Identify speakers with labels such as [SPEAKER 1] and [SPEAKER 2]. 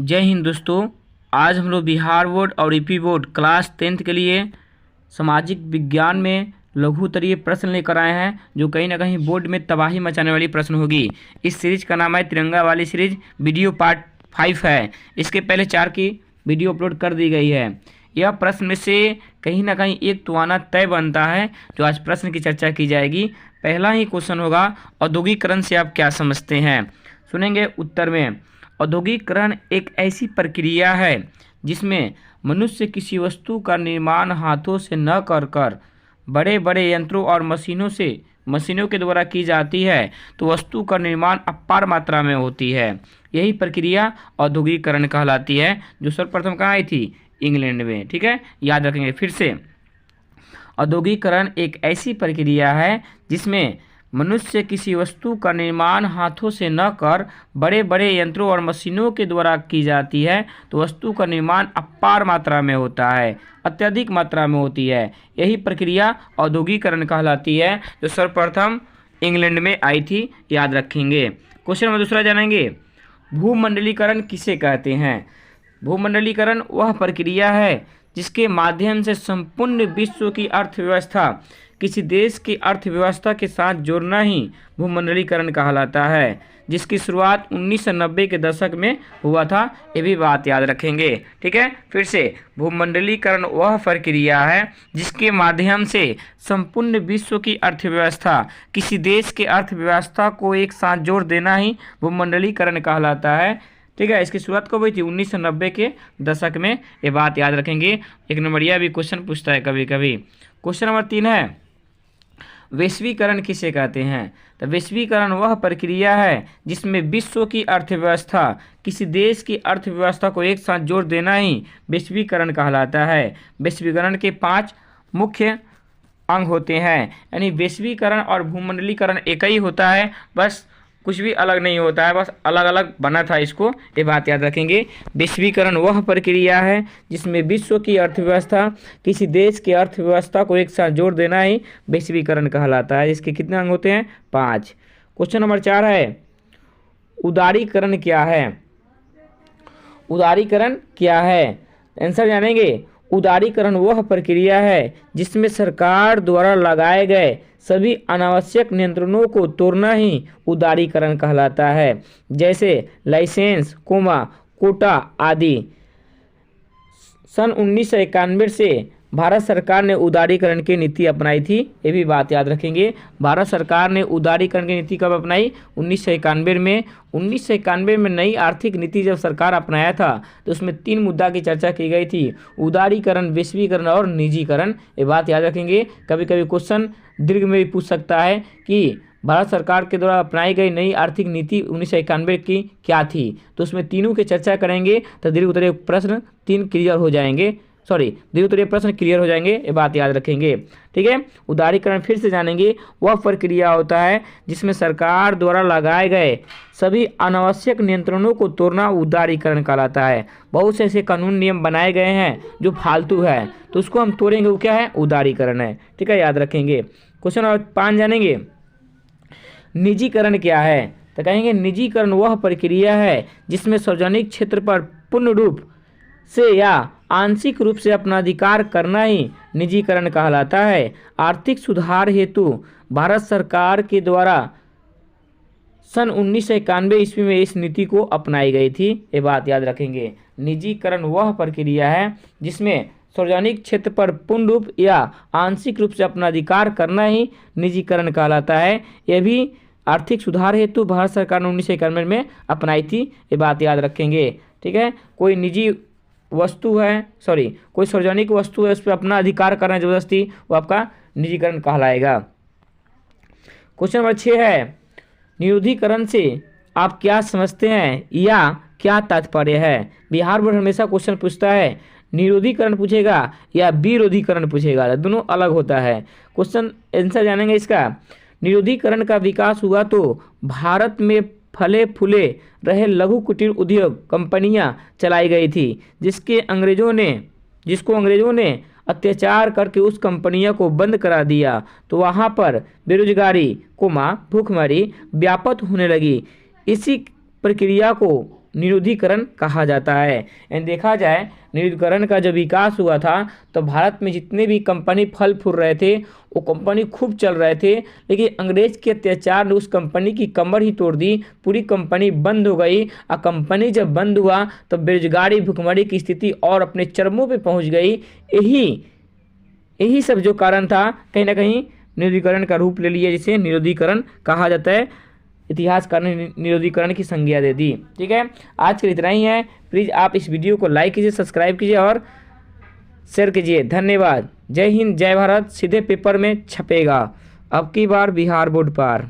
[SPEAKER 1] जय हिंद दोस्तों। आज हम लोग बिहार बोर्ड और यूपी बोर्ड क्लास 10th के लिए सामाजिक विज्ञान में लघु उत्तरीय प्रश्न लेकर आए हैं, जो कहीं ना कहीं बोर्ड में तबाही मचाने वाली प्रश्न होगी। इस सीरीज का नाम है तिरंगा वाली सीरीज। वीडियो पार्ट 5 है। इसके पहले 4 की वीडियो अपलोड कर दी गई है। यह प्रश्न में से कहीं ना कहीं एक तो आना तय बनता है, जो आज प्रश्न की चर्चा की जाएगी। पहला ही क्वेश्चन होगा, औद्योगिकरण से आप क्या समझते हैं। सुनेंगे उत्तर में। औद्योगिकरण एक ऐसी प्रक्रिया है जिसमें मनुष्य किसी वस्तु का निर्माण हाथों से न कर बड़े बड़े यंत्रों और मशीनों के द्वारा की जाती है, तो वस्तु का निर्माण अपार मात्रा में होती है। यही प्रक्रिया औद्योगिकरण कहलाती है, जो सर्वप्रथम कहाँ आई थी? इंग्लैंड में। ठीक है, याद रखेंगे फिर से। औद्योगिकरण एक ऐसी प्रक्रिया है जिसमें मनुष्य किसी वस्तु का निर्माण हाथों से न कर बड़े बड़े यंत्रों और मशीनों के द्वारा की जाती है, तो वस्तु का निर्माण अपार मात्रा में होता है, अत्यधिक मात्रा में होती है। यही प्रक्रिया औद्योगिकरण कहलाती है, जो सर्वप्रथम इंग्लैंड में आई थी। याद रखेंगे। क्वेश्चन नंबर दूसरा जानेंगे, भूमंडलीकरण किसे कहते हैं। भूमंडलीकरण वह प्रक्रिया है जिसके माध्यम से संपूर्ण विश्व की अर्थव्यवस्था किसी देश की अर्थव्यवस्था के साथ जोड़ना ही भूमंडलीकरण कहलाता है, जिसकी शुरुआत 1990 के दशक में हुआ था। ये भी बात याद रखेंगे। ठीक है, फिर से। भूमंडलीकरण वह प्रक्रिया है जिसके माध्यम से संपूर्ण विश्व की अर्थव्यवस्था किसी देश की अर्थव्यवस्था को एक साथ जोड़ देना ही भूमंडलीकरण कहलाता है। ठीक है, इसकी शुरुआत कब हुई थी? 1990 के दशक में। ये बात याद रखेंगे। एक नंबरिया भी क्वेश्चन पूछता है कभी कभी। क्वेश्चन नंबर 3 है, वैश्वीकरण किसे कहते हैं। तो वैश्वीकरण वह प्रक्रिया है जिसमें विश्व की अर्थव्यवस्था किसी देश की अर्थव्यवस्था को एक साथ जोड़ देना ही वैश्वीकरण कहलाता है। वैश्वीकरण के 5 मुख्य अंग होते हैं, यानी वैश्वीकरण और भूमंडलीकरण एक ही होता है, बस कुछ भी अलग नहीं होता है, बस अलग अलग बना था इसको। ये बात याद रखेंगे। वैश्वीकरण वह प्रक्रिया है जिसमें विश्व की अर्थव्यवस्था किसी देश की अर्थव्यवस्था को एक साथ जोड़ देना ही वैश्वीकरण कहलाता है। इसके कितने अंग होते हैं? 5। क्वेश्चन नंबर 4 है, उदारीकरण क्या है। उदारीकरण क्या है, आंसर जानेंगे। उदारीकरण वह प्रक्रिया है जिसमें सरकार द्वारा लगाए गए सभी अनावश्यक नियंत्रणों को तोड़ना ही उदारीकरण कहलाता है, जैसे लाइसेंस, कोटा आदि। सन 1991 से भारत सरकार ने उदारीकरण की नीति अपनाई थी। ये भी बात याद रखेंगे। भारत सरकार ने उदारीकरण की नीति कब अपनाई? 1991 में। 1991 में नई आर्थिक नीति जब सरकार अपनाया था, तो उसमें 3 मुद्दा की चर्चा की गई थी, उदारीकरण, वैश्वीकरण और निजीकरण। ये बात याद रखेंगे। कभी कभी क्वेश्चन दीर्घ में भी पूछ सकता है कि भारत सरकार के द्वारा अपनाई गई नई आर्थिक नीति 1991 की क्या थी, तो उसमें तीनों की चर्चा करेंगे, तो दीर्घ उत्तरीय प्रश्न 3 क्लियर हो जाएंगे। दीर्घ उत्तरीय प्रश्न क्लियर हो जाएंगे। ये बात याद रखेंगे। ठीक है, उदारीकरण फिर से जानेंगे। वह प्रक्रिया होता है जिसमें सरकार द्वारा लगाए गए सभी अनावश्यक नियंत्रणों को तोड़ना उदारीकरण कहलाता है। बहुत से ऐसे कानून नियम बनाए गए हैं जो फालतू है, तो उसको हम तोड़ेंगे, वो क्या है? उदारीकरण है। ठीक है, याद रखेंगे। क्वेश्चन नंबर 5 जानेंगे, निजीकरण क्या है। तो कहेंगे निजीकरण वह प्रक्रिया है जिसमें सार्वजनिक क्षेत्र पर पूर्ण रूप से या आंशिक रूप से अपना अधिकार करना ही निजीकरण कहलाता है। आर्थिक सुधार हेतु भारत सरकार के द्वारा सन 1991 ईस्वी में इस नीति को अपनाई गई थी। ये बात याद रखेंगे। निजीकरण वह प्रक्रिया है जिसमें सार्वजनिक क्षेत्र पर पूर्ण रूप या आंशिक रूप से अपना अधिकार करना ही निजीकरण कहलाता है। यह भी आर्थिक सुधार हेतु भारत सरकार ने 1991 में अपनाई थी। ये बात याद रखेंगे। ठीक है, कोई निजी वस्तु है, कोई सार्वजनिक वस्तु है, उस पर अपना अधिकार करना जबरदस्ती, वो आपका निजीकरण कहलाएगा। क्वेश्चन नंबर 6 है, निरोधीकरण से आप क्या समझते हैं या क्या तात्पर्य है। बिहार बोर्ड हमेशा क्वेश्चन पूछता है, निरोधीकरण पूछेगा या विरोधीकरण पूछेगा, दोनों अलग होता है। क्वेश्चन आंसर जानेंगे इसका। निरोधीकरण का विकास हुआ तो भारत में फले फूले रहे लघु कुटीर उद्योग कंपनियां चलाई गई थी, जिसको अंग्रेजों ने अत्याचार करके उस कंपनियों को बंद करा दिया, तो वहां पर बेरोजगारी, भूखमरी व्यापक होने लगी। इसी प्रक्रिया को निरुद्धीकरण कहा जाता है। यानी देखा जाए निरुद्धीकरण का जब विकास हुआ था तो भारत में जितने भी कंपनी फल फूल रहे थे वो कंपनी खूब चल रहे थे, लेकिन अंग्रेज के अत्याचार ने उस कंपनी की कमर ही तोड़ दी, पूरी कंपनी बंद हो गई। और कंपनी जब बंद हुआ तो बेरोजगारी भुखमरी की स्थिति और अपने चरमों पे पहुंच गई। यही सब जो कारण था कहीं ना कहीं निरुद्धीकरण का रूप ले लिया, जिसे निरुद्धीकरण कहा जाता है। इतिहासकार ने निरुद्धीकरण की संज्ञा दे दी। ठीक है, आज के लिए इतना ही है। प्लीज़ आप इस वीडियो को लाइक कीजिए, सब्सक्राइब कीजिए और शेयर कीजिए। धन्यवाद। जय हिंद, जय भारत। सीधे पेपर में छपेगा अब की बार बिहार बोर्ड पर।